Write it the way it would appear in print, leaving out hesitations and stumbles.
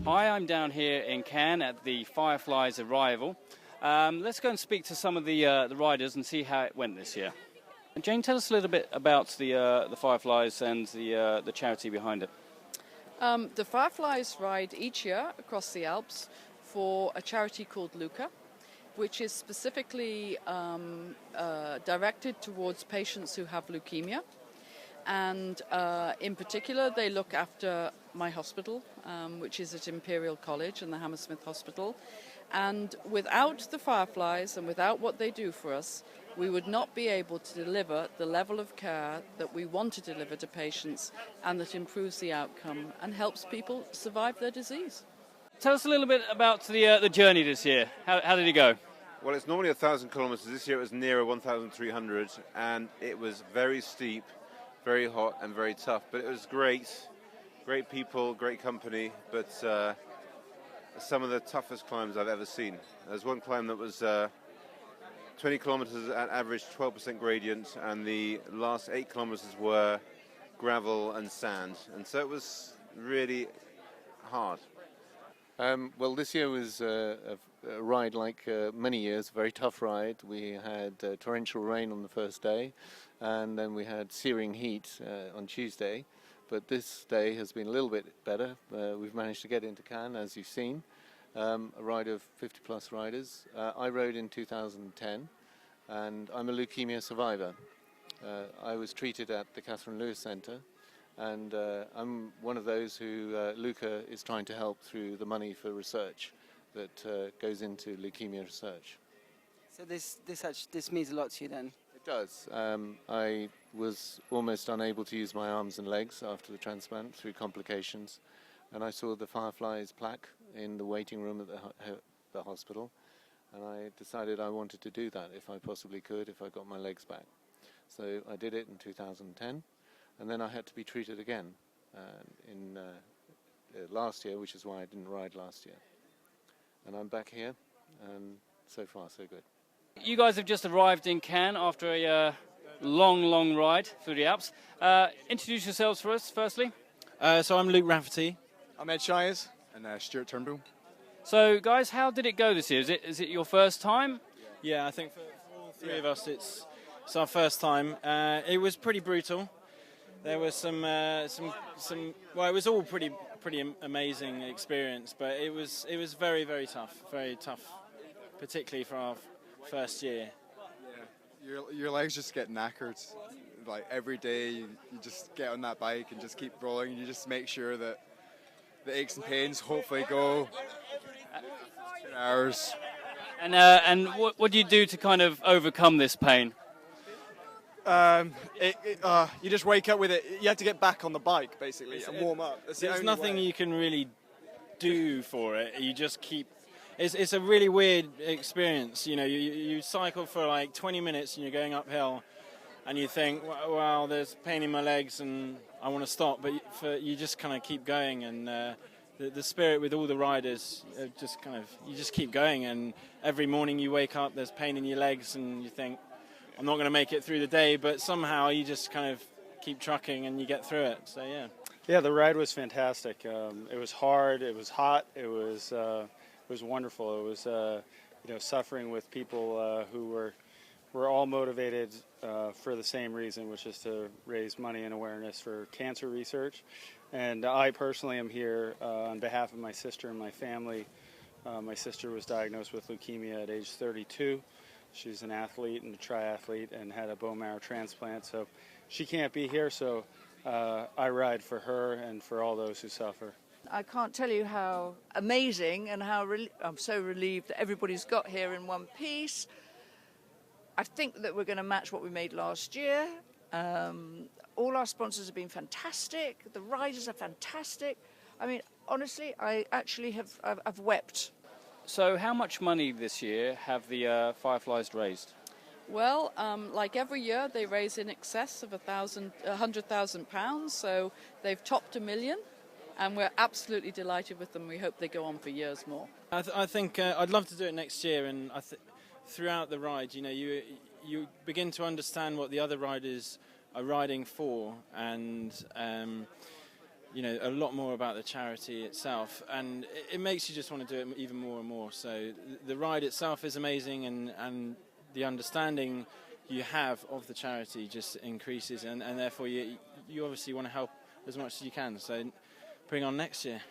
Hi, I'm down here in Cannes at the Fireflies arrival. Let's go and speak to some of the riders and see how it went this year. Jane, tell us a little bit about the Fireflies and the charity behind it. The Fireflies ride each year across the Alps for a charity called Luca, which is specifically directed towards patients who have leukemia. And in particular, they look after my hospital, which is at Imperial College and the Hammersmith Hospital. And without the Fireflies and without what they do for us, we would not be able to deliver the level of care that we want to deliver to patients and that improves the outcome and helps people survive their disease. Tell us a little bit about the journey this year. How did it go? Well, it's normally 1,000 kilometers. This year it was nearer 1,300, and it was very steep, very hot and very tough, but it was great people, great company, but some of the toughest climbs I've ever seen. There's one climb that was 20 kilometers at average 12% gradient, and the last 8 kilometers were gravel and sand, and so it was really hard. Well, this year was a ride like many years, a very tough ride. We had torrential rain on the first day, and then we had searing heat on Tuesday. But this day has been a little bit better. We've managed to get into Cannes, as you've seen, a ride of 50-plus riders. I rode in 2010, and I'm a leukemia survivor. I was treated at the Catherine Lewis Centre, and I'm one of those who Luca is trying to help through the money for research that goes into leukemia research. So this means a lot to you then? It does. I was almost unable to use my arms and legs after the transplant through complications, and I saw the Fireflies plaque in the waiting room at the hospital, and I decided I wanted to do that if I possibly could, if I got my legs back. So I did it in 2010, and then I had to be treated again in last year, which is why I didn't ride last year. And I'm back here, and so far so good. You guys have just arrived in Cannes after a long ride through the Alps. Introduce yourselves for us, firstly. So I'm Luke Rafferty. I'm Ed Shires. And Stuart Turnbull. So, guys, how did it go this year? Is it your first time? Yeah, I think for all three of us, it's our first time. It was pretty brutal. There was some. Well, it was all pretty amazing experience, but it was very very tough, particularly for our first year. Yeah, your legs just get knackered. Like every day, you just get on that bike and just keep rolling. You just make sure that the aches and pains hopefully go 2 hours. And what do you do to kind of overcome this pain? You just wake up with it. You have to get back on the bike basically and warm up. There's nothing you can really do for it. You just keep. It's a really weird experience. You know, you cycle for like 20 minutes and you're going uphill, and you think, well, there's pain in my legs and I want to stop, but you just kind of keep going, and the spirit with all the riders, you just keep going, and every morning you wake up, there's pain in your legs, and you think, I'm not going to make it through the day, but somehow you just kind of keep trucking and you get through it. So yeah. Yeah, the ride was fantastic. It was hard. It was hot. It was wonderful. It was suffering with people who were all motivated for the same reason, which is to raise money and awareness for cancer research. And I personally am here on behalf of my sister and my family. My sister was diagnosed with leukemia at age 32. She's an athlete and a triathlete and had a bone marrow transplant, so she can't be here, so I ride for her and for all those who suffer. I can't tell you how amazing and how I'm so relieved that everybody's got here in one piece. I think that we're going to match what we made last year. All our sponsors have been fantastic. The riders are fantastic. I mean, honestly, I actually have wept. So how much money this year have the Fireflies raised? Well, like every year, they raise in excess of £100,000, so they've topped $1 million, and we're absolutely delighted with them. We hope they go on for years more. I think I'd love to do it next year, and throughout the ride, you begin to understand what the other riders are riding for, and a lot more about the charity itself, and it makes you just want to do it even more and more. So the ride itself is amazing, and the understanding you have of the charity just increases, and therefore you obviously want to help as much as you can. So bring on next year.